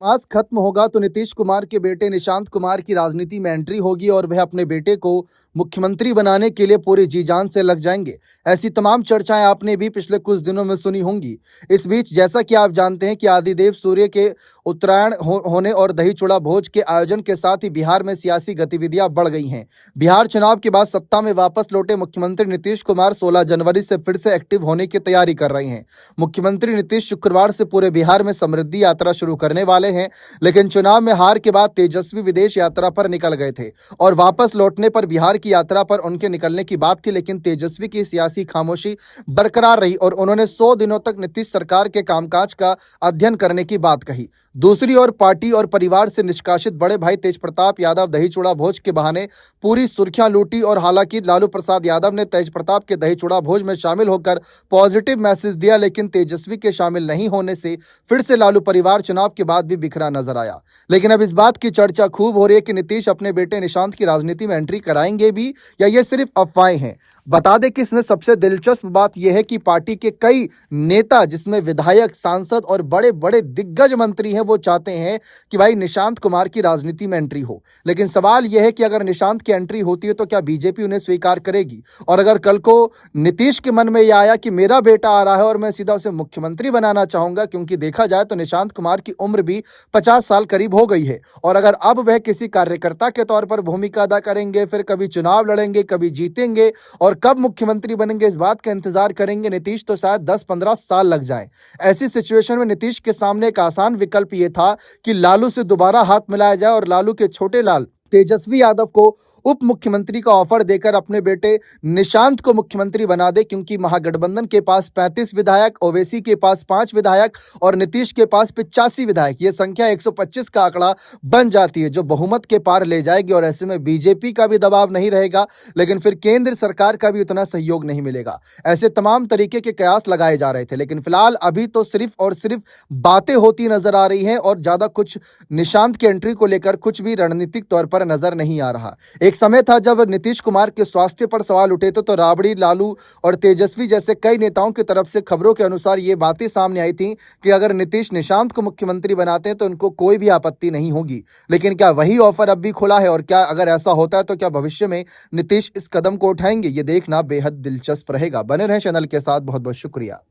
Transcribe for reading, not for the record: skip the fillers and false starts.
मास खत्म होगा तो नीतीश कुमार के बेटे निशांत कुमार की राजनीति में एंट्री होगी और वह अपने बेटे को मुख्यमंत्री बनाने के लिए पूरी जी जान से लग जाएंगे। ऐसी तमाम चर्चाएं आपने भी पिछले कुछ दिनों में सुनी होंगी। इस बीच जैसा कि आप जानते हैं कि आदिदेव सूर्य के उत्तरायण होने और दही चूड़ा भोज के आयोजन के साथ ही बिहार में सियासी गतिविधियां बढ़ गई हैं। बिहार चुनाव के बाद सत्ता में वापस लौटे मुख्यमंत्री नीतीश कुमार 16 जनवरी से फिर से एक्टिव होने की तैयारी कर रहे हैं। मुख्यमंत्री नीतीश शुक्रवार से पूरे बिहार में समृद्धि यात्रा शुरू करने वाले हैं, लेकिन चुनाव में हार के बाद तेजस्वी विदेश यात्रा पर निकल गए थे और वापस लौटने पर बिहार की यात्रा पर उनके निकलने की बात थी, लेकिन तेजस्वी की सियासी खामोशी बरकरार रही और उन्होंने 100 दिनों तक नीतीश सरकार के कामकाज का अध्ययन करने की बात कही। दूसरी ओर पार्टी और परिवार से निष्कासित बड़े भाई तेजप्रताप यादव दही चूड़ा भोज के बहाने पूरी सुर्खियां लूटी और हालांकि लालू प्रसाद यादव ने तेजप्रताप के दही चूड़ा भोज में शामिल होकर पॉजिटिव मैसेज दिया, लेकिन तेजस्वी के शामिल नहीं होने से फिर से लालू परिवार चुनाव के बाद भी बिखरा नजर आया। लेकिन अब इस बात की चर्चा खूब हो रही है कि नीतीश अपने बेटे निशांत की राजनीति में एंट्री कराएंगे भी या ये सिर्फ अफवाहें हैं। बता दें कि इसमें सबसे दिलचस्प बात यह है कि पार्टी के कई नेता, जिसमें विधायक, सांसद और बड़े बड़े दिग्गज मंत्री हैं, वो चाहते हैं कि भाई निशांत कुमार की राजनीति में एंट्री हो। लेकिन सवाल यह है कि अगर निशांत की एंट्री होती है तो क्या बीजेपी उन्हें स्वीकार करेगी? और अगर कल को नीतीश के मन में यह आया कि मेरा बेटा आ रहा है और मैं सीधा उसे मुख्यमंत्री बनाना चाहूंगा, क्योंकि देखा जाए तो निशांत कुमार की उम्र भी 50 साल करीब हो गई है, और अगर अब वह किसी कार्यकर्ता के तौर पर भूमिका अदा करेंगे, फिर कभी चुनाव लड़ेंगे, कभी जीतेंगे और कब मुख्यमंत्री बनेंगे इस बात का इंतजार करेंगे नीतीश, तो शायद 10-15 साल लग जाएं। ऐसी सिचुएशन में नीतीश के सामने एक आसान विकल्प यह था कि लालू से दोबारा हाथ मिलाया जाए और लालू के छोटे लाल तेजस्वी यादव को उप मुख्यमंत्री का ऑफर देकर अपने बेटे निशांत को मुख्यमंत्री बना दे, क्योंकि महागठबंधन के पास 35 विधायक, ओवैसी के पास 5 विधायक और नीतीश के पास 85 विधायक, ये संख्या 125 का आंकड़ा बन जाती है जो बहुमत के पार ले जाएगी। और ऐसे में बीजेपी का भी दबाव नहीं रहेगा, लेकिन फिर केंद्र सरकार का भी उतना सहयोग नहीं मिलेगा। ऐसे तमाम तरीके के कयास लगाए जा रहे थे, लेकिन फिलहाल अभी तो सिर्फ और सिर्फ बातें होती नजर आ रही हैं और ज्यादा कुछ निशांत की एंट्री को लेकर कुछ भी रणनीतिक तौर पर नजर नहीं आ रहा। एक समय था जब नीतीश कुमार के स्वास्थ्य पर सवाल उठे थे तो राबड़ी, लालू और तेजस्वी जैसे कई नेताओं की तरफ से खबरों के अनुसार ये बातें सामने आई थी कि अगर नीतीश निशांत को मुख्यमंत्री बनाते हैं तो उनको कोई भी आपत्ति नहीं होगी। लेकिन क्या वही ऑफर अब भी खुला है? और क्या अगर ऐसा होता है तो क्या भविष्य में नीतीश इस कदम को उठाएंगे? ये देखना बेहद दिलचस्प रहेगा। बने रहें चैनल के साथ। बहुत बहुत शुक्रिया।